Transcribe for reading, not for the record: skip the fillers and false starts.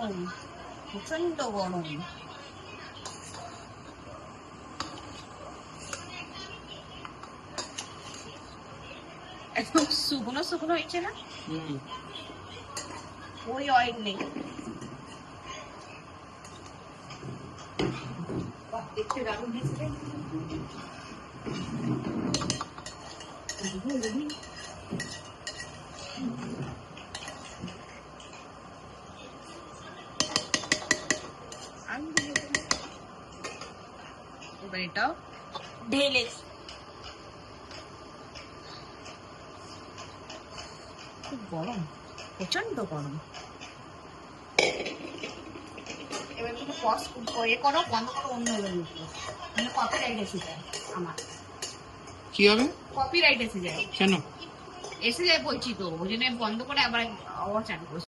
গরম, প্রচন্ড গরম। একদম শুকনো শুকনো হয়েছে না? ওই অয়েল নেই। দেখতে দারুণ হয়েছে। এবার এটাও ঢেলে খুব গরম, প্রচন্ড গরম। এবার তুমি পজ এ করো, বন্ধ করো, অন্য এবার মানে কপিরাইট এসে যায় আমার। কি হবে? কপিরাইট এসে যায়। কেন এসে যায় বলছি তো, ওই জন্য বন্ধ করে আবার চালু করছি।